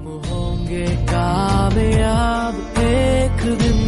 हम होंगे कामयाब एक दिन,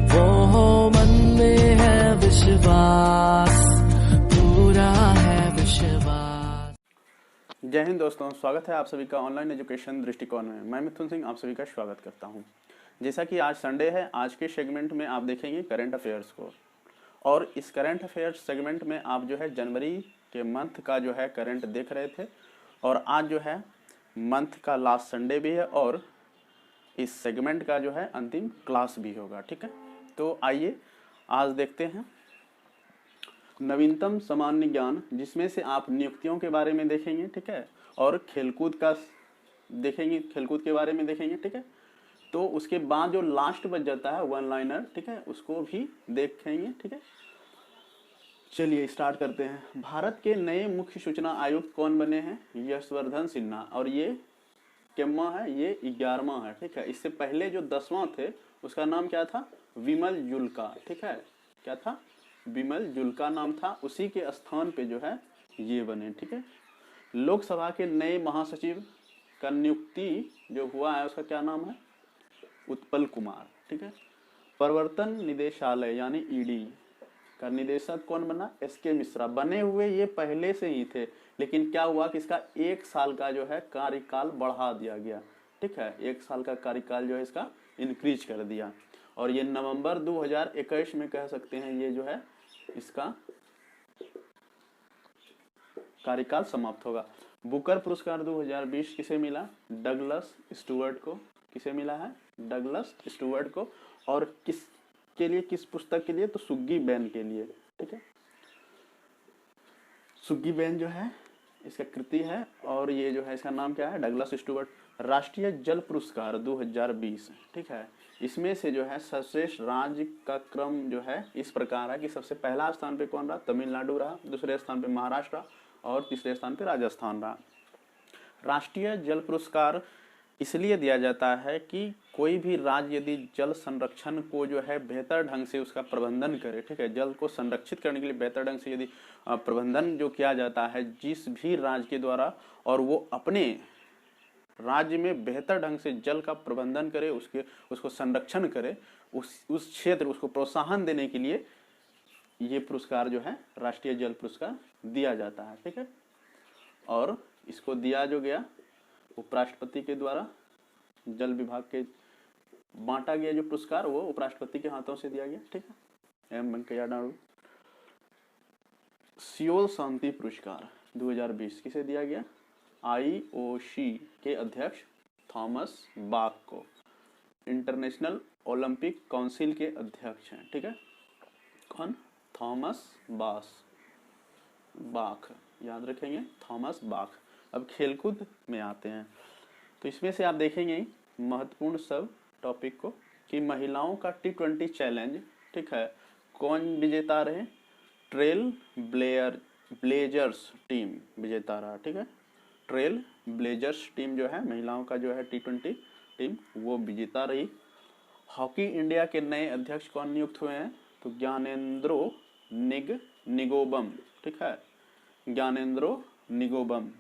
वो मन में है विश्वास, पूरा है विश्वास। जय हिंद दोस्तों, स्वागत है आप सभी का ऑनलाइन एजुकेशन दृष्टिकोण में। मैं मिथुन सिंह आप सभी का स्वागत करता हूं। जैसा कि आज संडे है, आज के सेगमेंट में आप देखेंगे करंट अफेयर्स को, और इस करंट अफेयर्स सेगमेंट में आप जो है जनवरी के मंथ का जो है करंट देख रहे थे, और आज जो है मंथ का लास्ट संडे भी है और इस सेगमेंट का जो है अंतिम क्लास भी होगा। ठीक है, तो आइए आज देखते हैं नवीनतम सामान्य ज्ञान, जिसमें से आप नियुक्तियों के बारे में देखेंगे। ठीक है, और खेलकूद का देखेंगे, खेलकूद के बारे में देखेंगे। ठीक है, तो उसके बाद जो लास्ट बच जाता है वन लाइनर, ठीक है, उसको भी देखेंगे। ठीक है, चलिए स्टार्ट करते हैं। भारत के नए मुख्य सूचना आयुक्त कौन बने हैं? यशवर्धन सिन्हा, और ये कितना है? ये 11वां है। ठीक है, इससे पहले जो 10वां थे उसका नाम क्या था? विमल जुल्का। ठीक है, क्या था? विमल जुल्का नाम था। उसी के स्थान पे जो है ये बने। ठीक है, लोकसभा के नए महासचिव का नियुक्ति जो हुआ है उसका क्या नाम है? उत्पल कुमार। ठीक है, प्रवर्तन निदेशालय यानी ईडी का निदेशक कौन बना? एसके मिश्रा। बने हुए ये पहले से ही थे, लेकिन क्या हुआ कि इसका 1 साल का जो है कार्यकाल बढ़ा दिया गया। ठीक है, 1 साल का कार्यकाल जो है इसका इंक्रीज कर दिया, और ये नवंबर 2021 में कह सकते हैं ये जो है इसका कार्यकाल समाप्त होगा। बुकर पुरस्कार 2020 किसे मिला? डगलस स्टुअर्ट को। किसे मिला है? डगलस स्टुअर्ट को। और किस के लिए, किस पुस्तक के लिए? तो सुग्गी बैन के लिए। ठीक है, सुग्गी बैन जो है इसका कृति है, और ये जो है इसका नाम क्या है? Douglas Stuart. राष्ट्रीय जल पुरस्कार 2020। ठीक है, इसमें से जो है सर्वश्रेष्ठ राज्य का क्रम जो है इस प्रकार है कि सबसे पहला स्थान पे कौन रहा? तमिलनाडु रहा, दूसरे स्थान पे महाराष्ट्र और तीसरे स्थान पे राजस्थान रहा। राष्ट्रीय जल पुरस्कार इसलिए दिया जाता है कि कोई भी राज्य यदि जल संरक्षण को जो है बेहतर ढंग से उसका प्रबंधन करे, ठीक है, जल को संरक्षित करने के लिए बेहतर ढंग से यदि प्रबंधन जो किया जाता है जिस भी राज्य के द्वारा, और वो अपने राज्य में बेहतर ढंग से जल का प्रबंधन करे, उसको संरक्षण करे, उस क्षेत्र उसको प्रोत्साहन देने के लिए ये पुरस्कार जो है राष्ट्रीय जल पुरस्कार दिया जाता है। ठीक है, और इसको दिया जो गया उपराष्ट्रपति के द्वारा, जल विभाग के बांटा गया जो पुरस्कार वो उपराष्ट्रपति के हाथों से दिया गया। ठीक है, एम वेंकैया नायडू। सियोल शांति पुरस्कार 2020 किसे दिया गया? IOC के अध्यक्ष थॉमस बाक को। इंटरनेशनल ओलंपिक काउंसिल के अध्यक्ष हैं। ठीक है, कौन? थॉमस बाक, याद रखेंगे, थॉमस बाक। अब खेलकूद में आते हैं, तो इसमें से आप देखेंगे महत्वपूर्ण सब टॉपिक को कि महिलाओं का T20 चैलेंज, ठीक है, कौन विजेता रहे? ट्रेल ब्लेजर्स टीम विजेता रहा। ठीक है, ट्रेल ब्लेजर्स टीम जो है महिलाओं का जो है T20 टीम वो विजेता रही। हॉकी इंडिया के नए अध्यक्ष कौन नियुक्त हुए हैं? तो ज्ञानेंद्रो निगोबम। ठीक है, ज्ञानेंद्रो निगोबम,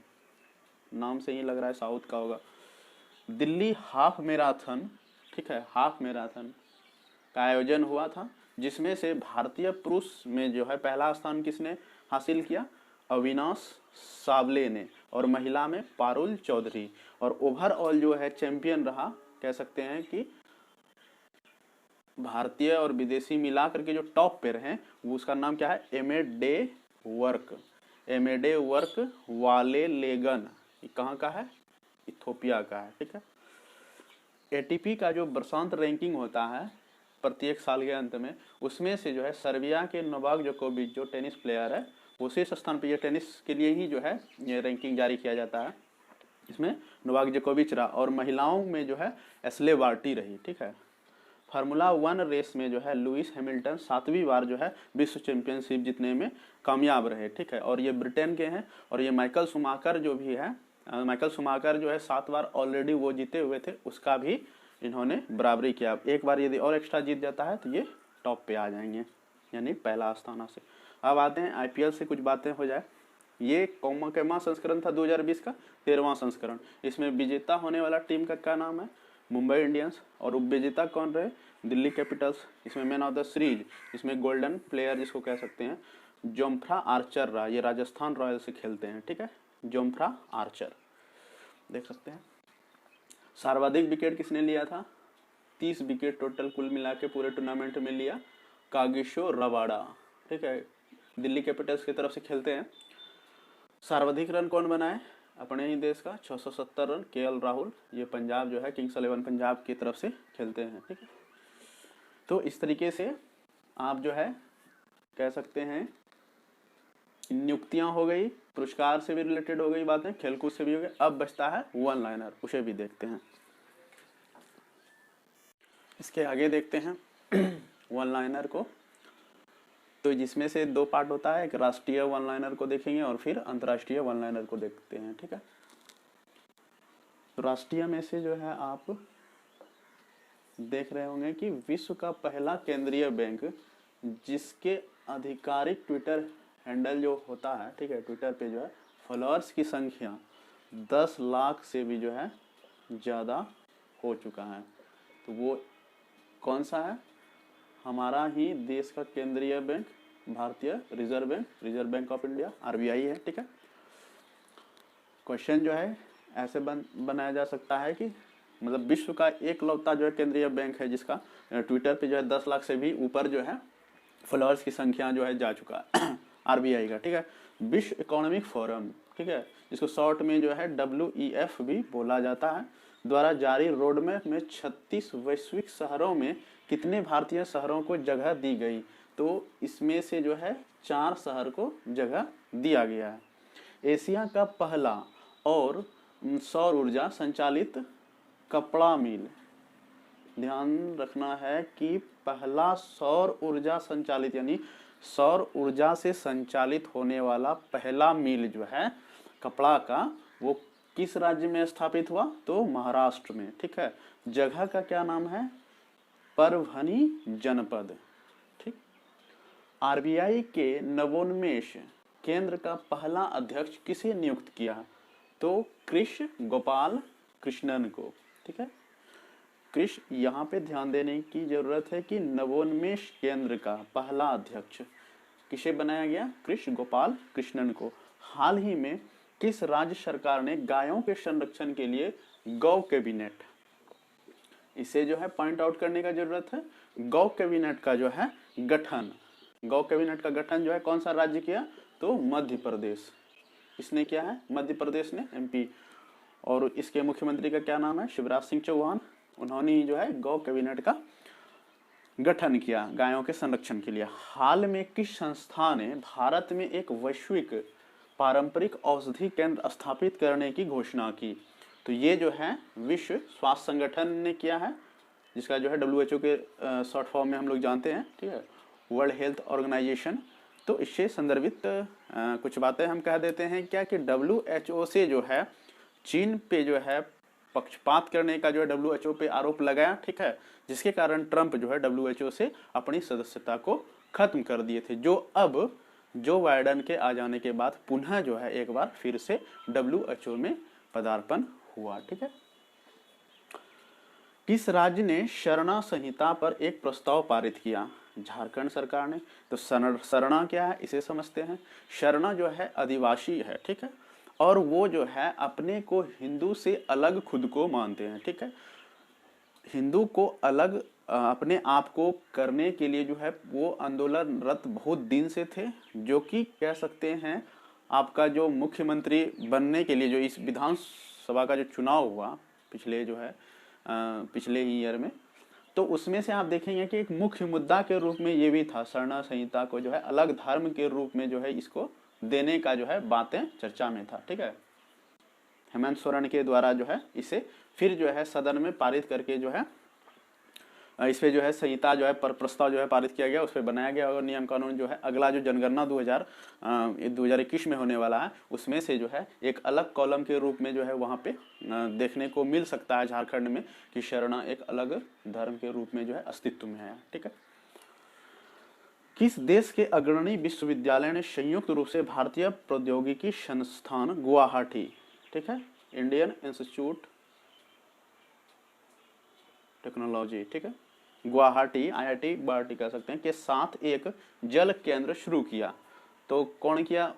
नाम से ही लग रहा है साउथ का होगा। दिल्ली हाफ मैराथन, ठीक है, हाफ मैराथन का आयोजन हुआ था, जिसमें से भारतीय पुरुष में जो है पहला स्थान किसने हासिल किया? अविनाश सावले ने, और महिला में पारुल चौधरी। और ओवरऑल जो है चैंपियन रहा, कह सकते हैं कि भारतीय और विदेशी मिला करके जो टॉप पे रहे वो उसका नाम क्या है? एमेडे वर्क वाले लेगन। कहाँ का है? इथोपिया का है। ठीक है, ATP का जो वर्षांत रैंकिंग होता है प्रत्येक साल के अंत में, उसमें से जो है सर्बिया के नोवाक जोकोविच जो टेनिस प्लेयर है वो शीर्ष स्थान पर, ये टेनिस के लिए ही जो है ये रैंकिंग जारी किया जाता है, इसमें नोवाक जोकोविच रहा। और महिलाओं में जो है एस्ले बार्टी रही। ठीक है, फार्मूला 1 रेस में जो है लुइस हैमिल्टन 7वीं बार जो है विश्व चैंपियनशिप जीतने में कामयाब रहे। ठीक है, और ये ब्रिटेन के हैं। और ये माइकल शुमाकर जो भी है, माइकल शुमाकर जो है 7 बार ऑलरेडी वो जीते हुए थे, उसका भी इन्होंने बराबरी किया। एक बार यदि और एक्स्ट्रा जीत जाता है तो ये टॉप पे आ जाएंगे, यानी पहला स्थान से। अब आते हैं IPL से कुछ बातें हो जाए ये कैमा संस्करण था 2020 का 13वां संस्करण। इसमें विजेता होने वाला टीम का क्या नाम है? मुंबई इंडियंस। और उपविजेता कौन रहे? दिल्ली कैपिटल्स। इसमें मैन ऑफ द सीरीज, इसमें गोल्डन प्लेयर जिसको कह सकते हैं जोफ्रा आर्चर रहा। ये राजस्थान रॉयल्स से खेलते हैं, ठीक है, जोफ्रा आर्चर, देख सकते हैं। सर्वाधिक विकेट किसने लिया था? 30 विकेट टोटल कुल मिला के पूरे टूर्नामेंट में लिया कागिसो रबाडा, ठीक है, दिल्ली कैपिटल्स की तरफ से खेलते हैं। सर्वाधिक रन कौन बनाए? अपने ही देश का 670 रन केएल राहुल, ये पंजाब जो है किंग्स 11 पंजाब की तरफ से खेलते हैं, ठीक है। तो इस तरीके से आप जो है कह सकते हैं नियुक्तियां हो गई, पुरस्कार से भी रिलेटेड हो गई बातें, खेलकूद से भी हो गई। अब बचता है वन लाइनर, उसे भी देखते हैं। इसके आगे देखते हैं वन लाइनर को, तो जिसमें से दो पार्ट होता है, एक राष्ट्रीय वन लाइनर को देखेंगे और फिर अंतर्राष्ट्रीय वन लाइनर को देखते हैं, ठीक है। तो राष्ट्रीय में से जो है आप देख रहे होंगे कि विश्व का पहला केंद्रीय बैंक जिसके आधिकारिक ट्विटर हैंडल जो होता है, ठीक है, ट्विटर पे जो है फॉलोअर्स की संख्या 10 लाख से भी जो है ज़्यादा हो चुका है, तो वो कौन सा है? हमारा ही देश का केंद्रीय बैंक भारतीय reserve bank of India, RBI है, ठीक है। क्वेश्चन जो है ऐसे बनाया जा सकता है कि मतलब विश्व का एकलौता जो है केंद्रीय बैंक है जिसका ट्विटर पे जो है 10 लाख से भी ऊपर जो है फॉलोअर्स की संख्या जो है जा चुका है आरबीआई का, ठीक है। विश्व इकोनॉमिक फोरम, ठीक है, जिसको शॉर्ट में जो है WEF भी बोला जाता है, द्वारा जारी रोडमैप में 36 वैश्विक शहरों में कितने भारतीय शहरों को जगह दी गई? तो इसमें से जो है 4 शहर को जगह दिया गया है। एशिया का पहला और सौर ऊर्जा संचालित कपड़ा मिल, ध्यान रखना है कि पहला सौर ऊर्जा संचालित यानी सौर ऊर्जा से संचालित होने वाला पहला मिल जो है कपड़ा का, वो किस राज्य में स्थापित हुआ? तो महाराष्ट्र में, ठीक है। जगह का क्या नाम है? परभनी जनपद, ठीक। आरबीआई के नवोन्मेष केंद्र का पहला अध्यक्ष किसे नियुक्त किया? तो कृष्ण गोपाल कृष्णन को, ठीक है। कृष्ण, यहाँ पे ध्यान देने की जरूरत है कि नवोन्मेष केंद्र का पहला अध्यक्ष किसे बनाया गया? कृष्ण गोपाल कृष्णन को। हाल ही में किस राज्य सरकार ने गायों के संरक्षण के लिए गौ कैबिनेट, इसे जो है पॉइंट आउट करने का जरूरत है, गौ कैबिनेट का जो है गठन, गौ कैबिनेट का गठन जो है कौन सा राज्य किया? तो मध्य प्रदेश। इसने किया है, मध्य प्रदेश ने, MP। और इसके मुख्यमंत्री का क्या नाम है? शिवराज सिंह चौहान। उन्होंने ही जो है गौ कैबिनेट का गठन किया गायों के संरक्षण के लिए। हाल में किस संस्था ने भारत में एक वैश्विक पारंपरिक औषधि केंद्र स्थापित करने की घोषणा की? तो ये जो है विश्व स्वास्थ्य संगठन ने किया है, जिसका जो है WHO के शॉर्ट फॉर्म में हम लोग जानते हैं, ठीक है, वर्ल्ड हेल्थ ऑर्गेनाइजेशन। तो इससे संदर्भित कुछ बातें हम कह देते हैं क्या कि WHO से जो है चीन पे जो है पक्षपात करने का जो है WHO पे आरोप लगाया, ठीक है, जिसके कारण ट्रंप जो है WHO से अपनी सदस्यता को खत्म कर दिए थे, जो अब जो बाइडेन के आ जाने के बाद पुनः जो है एक बार फिर से WHO में पदार्पण हुआ, ठीक है। किस राज्य ने शरणा संहिता पर एक प्रस्ताव पारित किया? झारखंड सरकार ने। तो शरणा क्या है इसे समझते हैं। शरणा जो है आदिवासी है, ठीक है, और वो जो है अपने को हिंदू से अलग खुद को मानते हैं, ठीक है। हिंदू को अलग अपने आप को करने के लिए जो है वो आंदोलनरत बहुत दिन से थे, जो कि कह सकते हैं आपका जो मुख्यमंत्री बनने के लिए जो इस विधानसभा का जो चुनाव हुआ पिछले जो है पिछले ही ईयर में, तो उसमें से आप देखेंगे कि एक मुख्य मुद्दा के रूप में ये भी था, शरणा संहिता को जो है अलग धर्म के रूप में जो है इसको देने का जो है बातें चर्चा में था, ठीक है। हेमंत सोरेन के द्वारा जो है इसे फिर जो है सदन में पारित करके जो है इस पे जो है संहिता जो है पर प्रस्ताव जो है पारित किया गया, उस पर बनाया गया और नियम कानून जो है अगला जो जनगणना 2021 में होने वाला है उसमें से जो है एक अलग कॉलम के रूप में जो है वहाँ पे देखने को मिल सकता है झारखंड में कि शरणा एक अलग धर्म के रूप में जो है अस्तित्व में है, ठीक है। किस देश के अग्रणी विश्वविद्यालय ने संयुक्त रूप से भारतीय प्रौद्योगिकी संस्थान गुवाहाटी, ठीक है, इंडियन इंस्टीट्यूट टेक्नोलॉजी, ठीक है, गुवाहाटी, IIT गुवाहाटी कह सकते हैं, के साथ एक जल केंद्र शुरू किया? तो कौन किया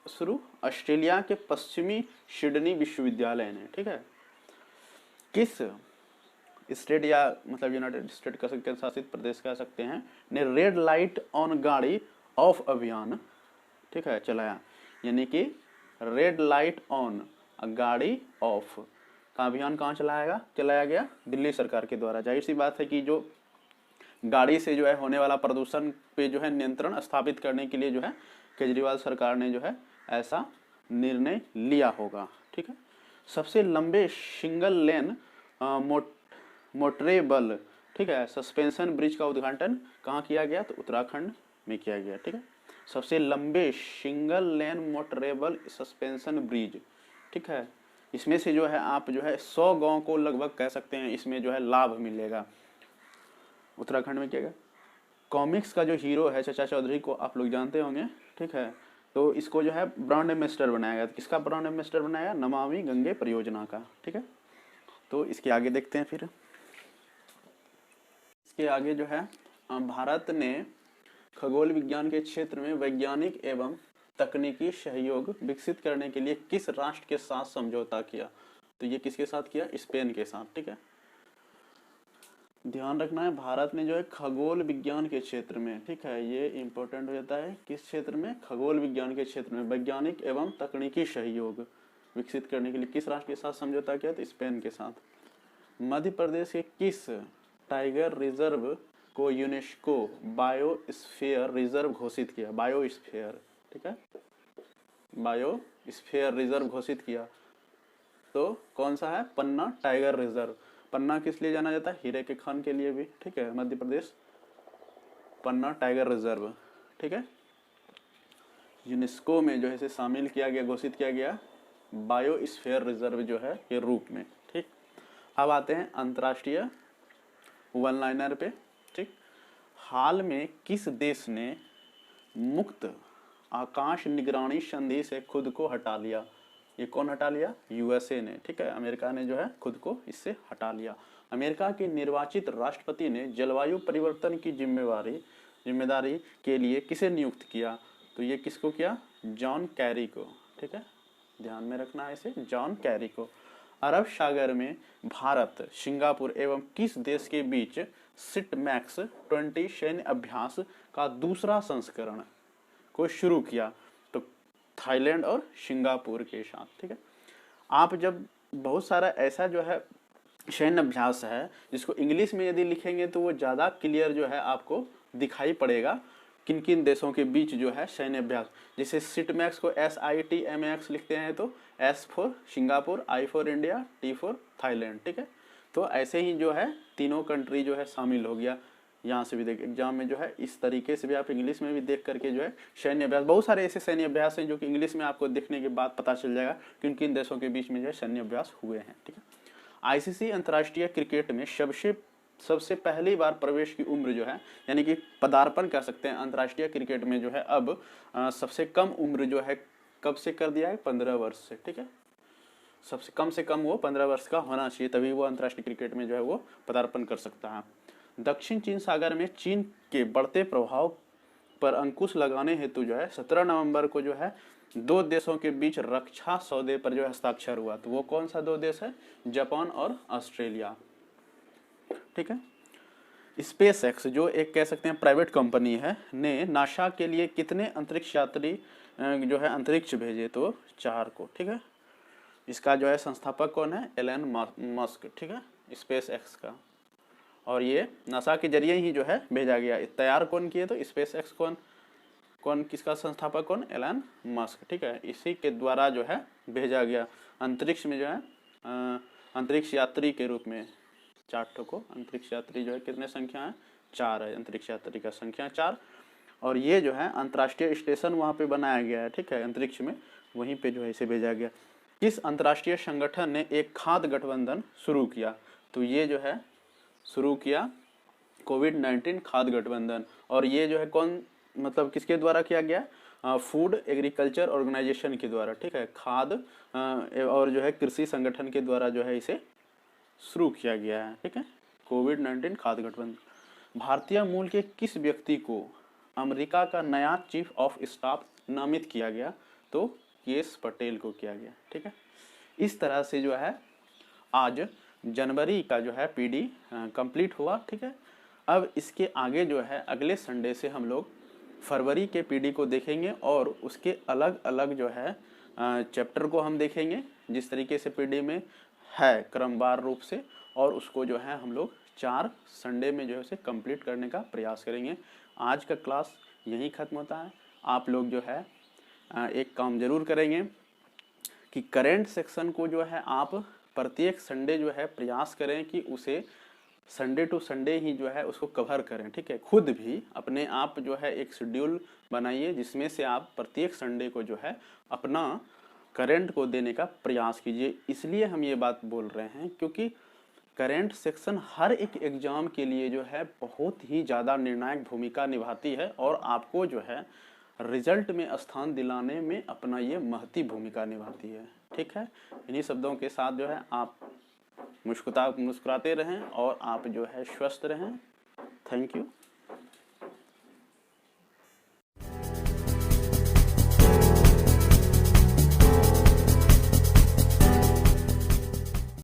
शुरू? ऑस्ट्रेलिया के पश्चिमी सिडनी विश्वविद्यालय ने, ठीक है। किस स्टेट या मतलब यूनाइटेड स्टेट का केंद्र शासित प्रदेश कह सकते हैं ने रेड लाइट ऑन गाड़ी ऑफ अभियान, ठीक है, चलाया? यानी कि रेड लाइट ऑन गाड़ी ऑफ का अभियान कहाँ चलाया गया? दिल्ली सरकार के द्वारा। जाहिर सी बात है कि जो गाड़ी से जो है होने वाला प्रदूषण पे जो है नियंत्रण स्थापित करने के लिए जो है केजरीवाल सरकार ने जो है ऐसा निर्णय लिया होगा, ठीक है। सबसे लंबे सिंगल लेन मोटरेबल, ठीक है, सस्पेंशन ब्रिज का उद्घाटन कहाँ किया गया? तो उत्तराखंड में किया गया, ठीक है। सबसे लंबे single lane motorable suspension bridge, ठीक है, इसमें से जो है आप जो है 100 गांव को लगभग कह सकते हैं इसमें जो है लाभ मिलेगा। उत्तराखंड में किया गया। कॉमिक्स का जो हीरो है चाचा चौधरी को आप लोग जानते होंगे, ठीक है, तो इसको जो है ब्रांड एम्बेसडर बनाया गया। किसका ब्रांड एम्बेसडर बनाया? नमामि गंगे परियोजना का, ठीक है। तो इसके आगे देखते हैं। फिर इसके आगे जो है भारत ने खगोल विज्ञान के क्षेत्र में वैज्ञानिक एवं तकनीकी सहयोग विकसित करने के लिए किस राष्ट्र के साथ समझौता किया? तो ये किसके साथ किया? स्पेन के साथ, ठीक है। ध्यान रखना है भारत ने जो है खगोल विज्ञान के क्षेत्र में, ठीक है, ये इंपॉर्टेंट हो जाता है, किस क्षेत्र में? खगोल विज्ञान के क्षेत्र में वैज्ञानिक एवं तकनीकी सहयोग विकसित करने के लिए किस राष्ट्र के साथ समझौता किया? तो स्पेन के साथ। मध्य प्रदेश के किस टाइगर रिजर्व को यूनेस्को बायोस्फीयर रिजर्व घोषित किया? बायोस्फीयर, ठीक है, बायोस्फीयर रिजर्व घोषित किया। तो कौन सा है? पन्ना टाइगर रिजर्व। पन्ना किस लिए जाना जाता है? हीरे के खान के लिए भी, ठीक है। मध्य प्रदेश पन्ना टाइगर रिजर्व, ठीक है, यूनेस्को में जो है इसे शामिल किया गया, घोषित किया गया बायोस्फीयर रिजर्व जो है के रूप में, ठीक। अब आते हैं अंतर्राष्ट्रीय वन लाइनर पे, ठीक। हाल में किस देश ने मुक्त आकाश निगरानी संधि से खुद को हटा लिया? ये कौन हटा लिया? USA ने, ठीक है, अमेरिका ने जो है खुद को इससे हटा लिया। अमेरिका के निर्वाचित राष्ट्रपति ने जलवायु परिवर्तन की जिम्मेदारी के लिए किसे नियुक्त किया? तो ये किसको किया? जॉन कैरी को, ठीक है, ध्यान में रखना है इसे, जॉन कैरी को। अरब सागर में भारत, सिंगापुर एवं किस देश के बीच सिटमैक्स 20 सैन्य अभ्यास का दूसरा संस्करण को शुरू किया? तो थाईलैंड और सिंगापुर के साथ, ठीक है। आप जब बहुत सारा ऐसा जो है सैन्य अभ्यास है जिसको इंग्लिश में यदि लिखेंगे तो वो ज़्यादा क्लियर जो है आपको दिखाई पड़ेगा किन किन देशों के बीच जो है सैन्य अभ्यास। जैसे सिटमैक्स को SITMAX लिखते हैं तो S for Singapore, I for India, T for Thailand, ठीक है। तो ऐसे ही जो है तीनों कंट्री जो है शामिल हो गया। यहाँ से भी देख एग्जाम में जो है इस तरीके से भी आप इंग्लिश में भी देख करके जो है सैन्य अभ्यास, बहुत सारे ऐसे सैन्य अभ्यास हैं जो कि इंग्लिश में आपको देखने के बाद पता चल जाएगा किन किन देशों के बीच में जो है सैन्य अभ्यास हुए हैं, ठीक है। ICC अंतर्राष्ट्रीय क्रिकेट में सबसे पहली बार प्रवेश की उम्र जो है यानी कि पदार्पण कह सकते हैं अंतर्राष्ट्रीय क्रिकेट में जो है अब सबसे कम उम्र जो है कब से कर दिया है? 15 वर्ष से, ठीक है। सबसे कम वो 15 वर्ष का होना चाहिए, तभी वो अंतर्राष्ट्रीय क्रिकेट में जो है वो पदार्पण कर सकता है। दक्षिण चीन सागर में चीन के बढ़ते प्रभाव पर अंकुश लगाने हेतु जो है 17 नवंबर को जो है दो देशों के बीच रक्षा सौदे पर जो है हस्ताक्षर हुआ। तो वो कौन सा दो देश है? जापान और ऑस्ट्रेलिया, ठीक है। SpaceX जो एक कह सकते हैं प्राइवेट कंपनी है ने नासा के लिए कितने अंतरिक्ष यात्री जो है अंतरिक्ष भेजे? तो 4 को, ठीक है। इसका जो है संस्थापक कौन है? एलन मस्क, ठीक है, SpaceX का। और ये नासा के जरिए ही जो है भेजा गया। तैयार कौन किए? तो SpaceX कौन किसका संस्थापक कौन? एलन मस्क, ठीक है। इसी के द्वारा जो है भेजा गया अंतरिक्ष में जो है अंतरिक्ष यात्री के रूप में 4 को अंतरिक्ष यात्री जो है कितने संख्या है? 4 है अंतरिक्ष यात्री का संख्या 4। और ये जो है अंतर्राष्ट्रीय स्टेशन वहाँ पे बनाया गया है, ठीक है, अंतरिक्ष में, वहीं पे जो है इसे भेजा गया। किस अंतर्राष्ट्रीय संगठन ने एक खाद्य गठबंधन शुरू किया? तो ये जो है शुरू किया कोविड-19 खाद्य गठबंधन। और ये जो है कौन, मतलब किसके द्वारा किया गया? फूड एग्रीकल्चर ऑर्गेनाइजेशन के द्वारा, ठीक है, खाद्य और जो है कृषि संगठन के द्वारा जो है इसे शुरू किया गया है, ठीक है। कोविड-19 खाद्य गठबंधन। भारतीय मूल के किस व्यक्ति को अमेरिका का नया चीफ ऑफ स्टाफ नामित किया गया? तो केएस पटेल को किया गया, ठीक है। इस तरह से जो है आज जनवरी का जो है पीडी कंप्लीट हुआ, ठीक है। अब इसके आगे जो है अगले संडे से हम लोग फरवरी के पीडी को देखेंगे और उसके अलग अलग जो है चैप्टर को हम देखेंगे जिस तरीके से पीडी में है क्रमवार रूप से, और उसको जो है हम लोग 4 संडे में जो है उसे कंप्लीट करने का प्रयास करेंगे। आज का क्लास यहीं ख़त्म होता है। आप लोग जो है एक काम जरूर करेंगे कि करेंट सेक्शन को जो है आप प्रत्येक संडे जो है प्रयास करें कि उसे संडे टू संडे ही जो है उसको कवर करें, ठीक है। खुद भी अपने आप जो है एक शेड्यूल बनाइए जिसमें से आप प्रत्येक संडे को जो है अपना करंट को देने का प्रयास कीजिए। इसलिए हम ये बात बोल रहे हैं क्योंकि करंट सेक्शन हर एक एग्जाम के लिए जो है बहुत ही ज़्यादा निर्णायक भूमिका निभाती है और आपको जो है रिजल्ट में स्थान दिलाने में अपना ये महती भूमिका निभाती है, ठीक है। इन्हीं शब्दों के साथ जो है आप मुस्कुराते रहें और आप जो है स्वस्थ रहें। Thank you.